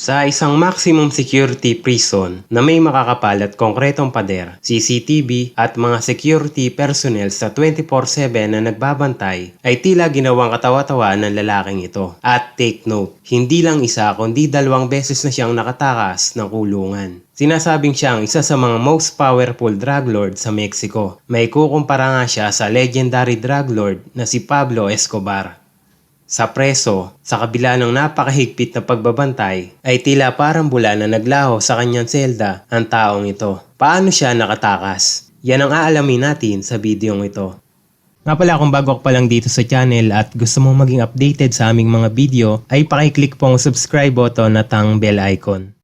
Sa isang maximum security prison na may makakapal at konkretong pader, CCTV at mga security personnel sa 24/7 na nagbabantay ay tila ginawang katawa-tawa ng lalaking ito. At take note, hindi lang isa kundi 2 beses na siyang nakatakas ng kulungan. Sinasabing siya ang isa sa mga most powerful drug lord sa Mexico. May kukumpara nga siya sa legendary drug lord na si Pablo Escobar. Sa preso, sa kabila ng napakahigpit na pagbabantay, ay tila parang bula na naglaho sa kanyang selda ang taong ito. Paano siya nakatakas? Yan ang aalamin natin sa videong ito. Nga pala kung bago ka pa lang dito sa channel at gusto mong maging updated sa aming mga video, ay pakiclick po ang subscribe button at ang bell icon.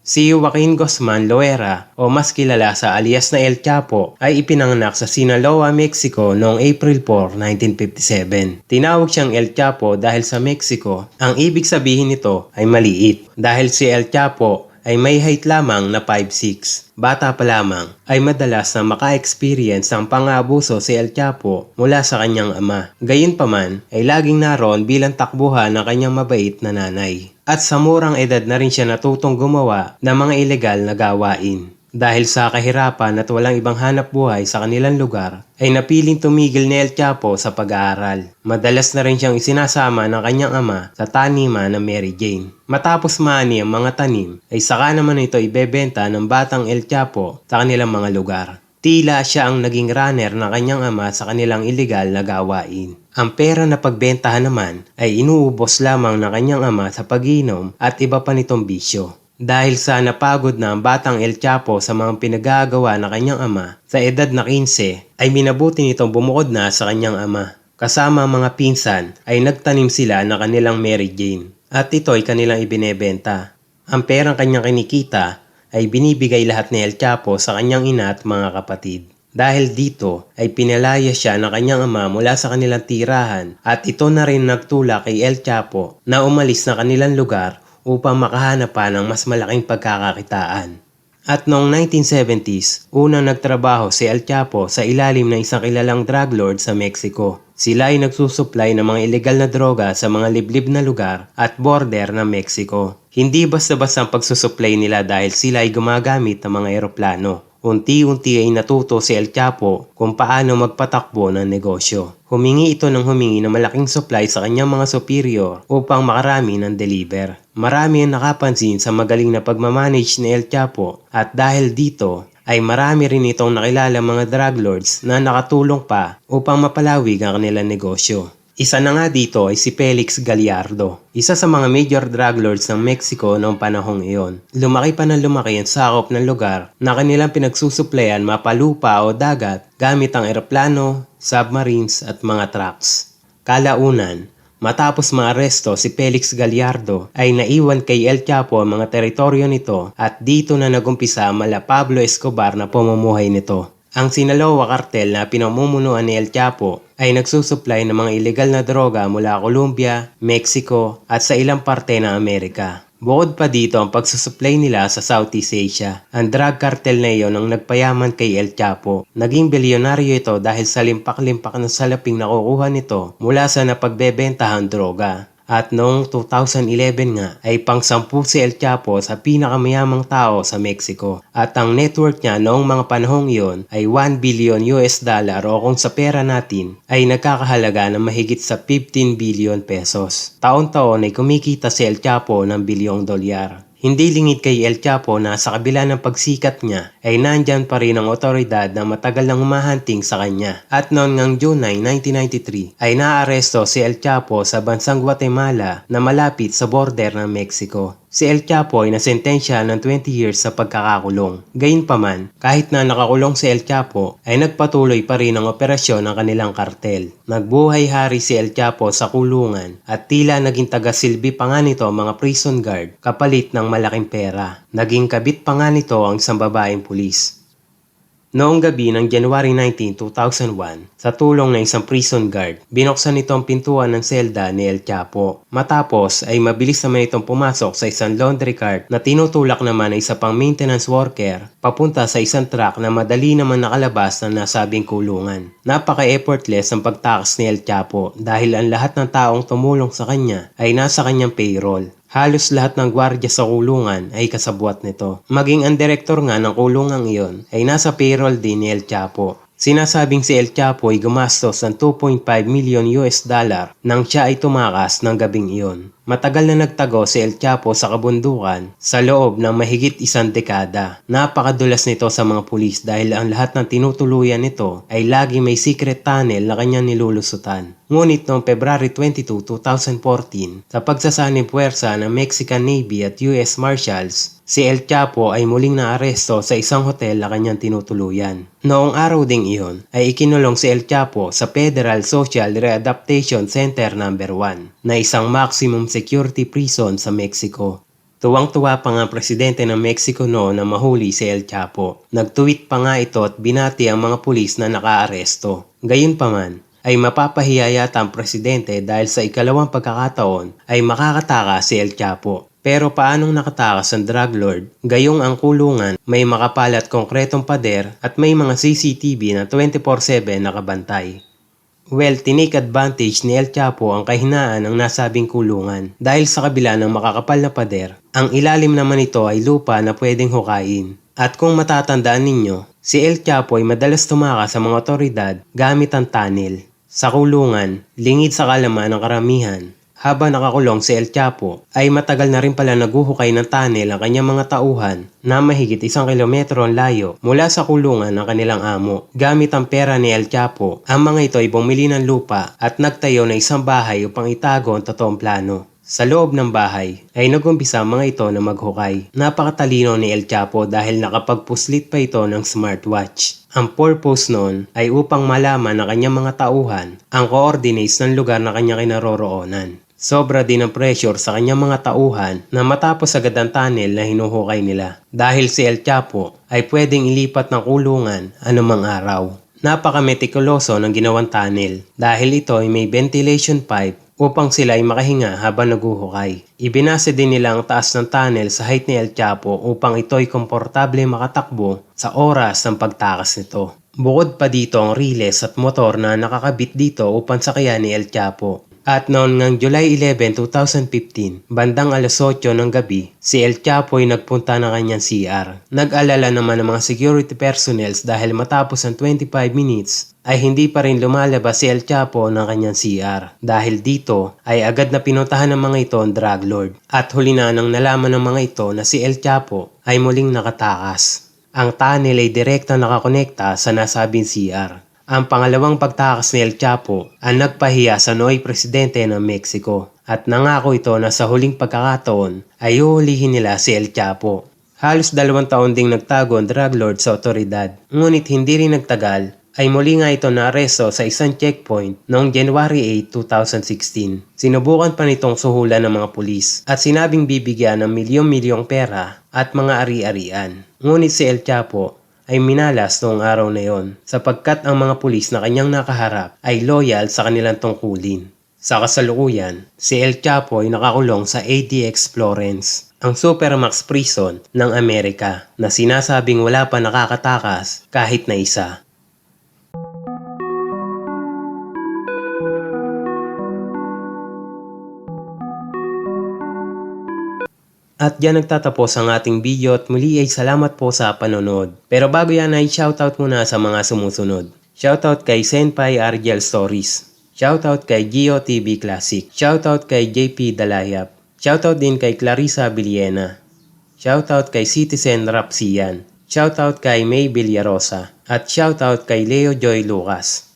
Si Joaquin Guzman Loera o mas kilala sa alias na El Chapo ay ipinanganak sa Sinaloa, Mexico noong April 4, 1957. Tinawag siyang El Chapo dahil sa Mexico, ang ibig sabihin nito ay maliit. Dahil si El Chapo ay may height lamang na 5'6". Bata pa lamang ay madalas na maka-experience ng pang-aabuso si El Chapo mula sa kanyang ama. Gayunpaman ay laging naroon bilang takbuhan ng kanyang mabait na nanay. At sa murang edad na rin siya natutong gumawa ng mga ilegal na gawain. Dahil sa kahirapan at walang ibang hanap buhay sa kanilang lugar, ay napiling tumigil ni El Chapo sa pag-aaral. Madalas na rin siyang isinasama ng kanyang ama sa taniman ng Mary Jane. Matapos maani ang mga tanim, ay saka naman ito ibebenta ng batang El Chapo sa kanilang mga lugar. Tila siya ang naging runner ng kanyang ama sa kanilang ilegal na gawain. Ang pera na pagbentahan naman ay inuubos lamang ng kanyang ama sa pag-inom at iba pa nitong bisyo. Dahil sa napagod na ang batang El Chapo sa mga pinagagawa ng kanyang ama, sa edad na 15 ay minabuti nitong bumukod na sa kanyang ama. Kasama ang mga pinsan ay nagtanim sila ng kanilang Mary Jane at ito ay kanilang ibinebenta. Ang perang kanyang kinikita ay binibigay lahat ni El Chapo sa kanyang ina at mga kapatid. Dahil dito ay pinalaya siya ng kanyang ama mula sa kanilang tirahan at ito na rin nagtulak kay El Chapo na umalis na kanilang lugar upang makahanap pa ng mas malaking pagkakakitaan. At noong 1970s, unang nagtrabaho si El Chapo sa ilalim ng isang kilalang drug lord sa Mexico. Sila ay nagsusupply ng mga ilegal na droga sa mga liblib na lugar at border ng Mexico. Hindi basta-basta ang pagsusupply nila dahil sila ay gumagamit ng mga eroplano. Unti-unti ay natuto si El Chapo kung paano magpatakbo ng negosyo. Humingi ito ng humingi ng malaking supply sa kanyang mga superior upang makarami ng deliver. Marami ang nakapansin sa magaling na pagmamanage ni El Chapo at dahil dito ay marami rin itong nakilala mga drug lords na nakatulong pa upang mapalawig ang kanilang negosyo. Isa na nga dito ay si Felix Gallardo, isa sa mga major drug lords ng Mexico noong panahong iyon. Lumaki pa ng lumaki ang sakop ng lugar na kanilang pinagsusuplayan mapalupa o dagat gamit ang eroplano, submarines at mga trucks. Kalaunan, matapos maaresto si Felix Gallardo ay naiwan kay El Chapo ang mga teritoryo nito at dito na nagumpisa mala Pablo Escobar na pamumuhay nito. Ang Sinaloa Cartel na pinamumunuan ni El Chapo ay nagsusupply ng mga ilegal na droga mula Colombia, Mexico at sa ilang parte ng Amerika. Bukod pa dito ang pagsusupply nila sa Southeast Asia. Ang drug cartel na iyon ang nagpayaman kay El Chapo. Naging bilyonaryo ito dahil sa limpak-limpak na salaping nakukuha nito mula sa napagbebentahang droga. At noong 2011 nga ay pang-10 si El Chapo sa pinakamayamang tao sa Mexico. At ang net worth niya noong mga panahong iyon ay $1 billion o kung sa pera natin ay nagkakahalaga ng mahigit sa 15 billion pesos. Taon-taon ay kumikita si El Chapo ng bilyong dolyar. Hindi lingid kay El Chapo na sa kabila ng pagsikat niya ay nandyan pa rin ang otoridad na matagal nang humahunting sa kanya. At noon ngang June 9, 1993 ay naaresto si El Chapo sa bansang Guatemala na malapit sa border ng Mexico. Si El Chapo ay nasentensya ng 20 years sa pagkakakulong. Gayunpaman, kahit na nakakulong si El Chapo, ay nagpatuloy pa rin ang operasyon ng kanilang kartel. Nagbuhay hari si El Chapo sa kulungan at tila naging tagasilbi pa nga nito mga prison guard kapalit ng malaking pera. Naging kabit pa nga nito ang isang babaeng pulis. Noong gabi ng January 19, 2001, sa tulong ng isang prison guard, binuksan nito ang pintuan ng selda ni El Chapo. Matapos ay mabilis naman itong pumasok sa isang laundry cart na tinutulak naman ay isa pang maintenance worker papunta sa isang truck na madali naman nakalabas ng nasabing kulungan. Napaka-effortless ang pagtakas ni El Chapo dahil ang lahat ng taong tumulong sa kanya ay nasa kanyang payroll. Halos lahat ng gwardiya sa kulungan ay kasabwat nito. Maging ang direktor nga ng kulungang iyon ay nasa payroll din ni El Chapo. Sinasabing si El Chapo ay gumastos ng 2.5 million US dollar nang siya ay tumakas ng gabing iyon. Matagal na nagtago si El Chapo sa kabundukan sa loob ng mahigit isang dekada. Napakadulas nito sa mga pulis dahil ang lahat ng tinutuluyan nito ay lagi may secret tunnel na kanyang nilulusutan. Ngunit noong February 22, 2014, sa pagsasanib puwersa ng Mexican Navy at US Marshals, si El Chapo ay muling naaresto sa isang hotel na kanyang tinutuluyan. Noong araw ding iyon ay ikinulong si El Chapo sa Federal Social Readaptation Center No. 1 na isang maximum security prison sa Mexico. Tuwang-tuwa pa nga presidente ng Mexico noon na mahuli si El Chapo. Nag-tweet pa nga ito at binati ang mga pulis na nakaaresto. Gayunpaman, ay mapapahiya yata ang presidente dahil sa ikalawang pagkakataon ay makakatakas si El Chapo. Pero paanong nakatakas ang drug lord? Gayong ang kulungan, may makapal at konkretong pader at may mga CCTV na 24/7 nakabantay. Well, tinake advantage ni El Chapo ang kahinaan ng nasabing kulungan dahil sa kabila ng makakapal na pader, ang ilalim naman ito ay lupa na pwedeng hukain. At kung matatandaan ninyo, si El Chapo ay madalas tumakas sa mga otoridad gamit ang tunnel. Sa kulungan, lingid sa kalaman ng karamihan. Habang nakakulong si El Chapo, ay matagal na rin pala naguhukay ng tunnel ang kanyang mga tauhan na mahigit 1 kilometro ang layo mula sa kulungan ng kanilang amo. Gamit ang pera ni El Chapo, ang mga ito ay bumili ng lupa at nagtayo ng isang bahay upang itago ang totoong plano. Sa loob ng bahay ay nagumpisa ang mga ito na maghukay. Napakatalino ni El Chapo dahil nakapagpuslit pa ito ng smartwatch. Ang purpose noon ay upang malaman ng kanyang mga tauhan ang coordinates ng lugar na kanya kinaroroonan. Sobra din ang pressure sa kanyang mga tauhan na matapos agad ang tunnel na hinuhukay nila. Dahil si El Chapo ay pwedeng ilipat ng kulungan anumang araw. Napaka-metikuloso ng ginawang tunnel dahil ito ay may ventilation pipe upang sila ay makahinga habang naguhukay. Ibinase din nila ang taas ng tunnel sa height ni El Chapo upang ito ay komportable makatakbo sa oras ng pagtakas nito. Bukod pa dito ang riles at motor na nakakabit dito upang sakayan ni El Chapo. At noon ngang July 11, 2015, bandang alas 8 ng gabi, si El Chapo ay nagpunta ng kanyang CR. Nag-alala naman ang mga security personnel dahil matapos ang 25 minutes ay hindi pa rin lumalabas si El Chapo ng kanyang CR. Dahil dito ay agad na pinuntahan ng mga ito ang drug lord. At huli na nang nalaman ng mga ito na si El Chapo ay muling nakatakas. Ang tunnel ay direktang nakakonekta sa nasabing CR. Ang pangalawang pagtakas ni El Chapo ang nagpahiya sa nooy presidente ng Mexico at nangako ito na sa huling pagkakataon ay uhulihin nila si El Chapo. Halos 2 taon ding nagtago ang drug lord sa otoridad, ngunit hindi rin nagtagal ay muli nga ito naaresto sa isang checkpoint noong January 8, 2016. Sinubukan pa nitong suhulan ng mga pulis at sinabing bibigyan ng milyon-milyong pera at mga ari-arian. Ngunit si El Chapo ay minalas noong araw na yon sapagkat ang mga pulis na kanyang nakaharap ay loyal sa kanilang tungkulin. Sa kasalukuyan, si El Chapo ay nakakulong sa ADX Florence, ang supermax prison ng Amerika na sinasabing wala pa nakakatakas kahit na isa. At diyan nagtatapos ang ating video at muli ay salamat po sa panonood. Pero bago yan ay shoutout muna sa mga sumusunod. Shoutout kay Senpai Argel Stories. Shoutout kay Gio TV Classic. Shoutout kay JP Dalayap. Shoutout din kay Clarissa Villena. Shoutout kay Citizen Rapsian. Shoutout kay May Villarosa. At shoutout kay Leo Joy Lucas.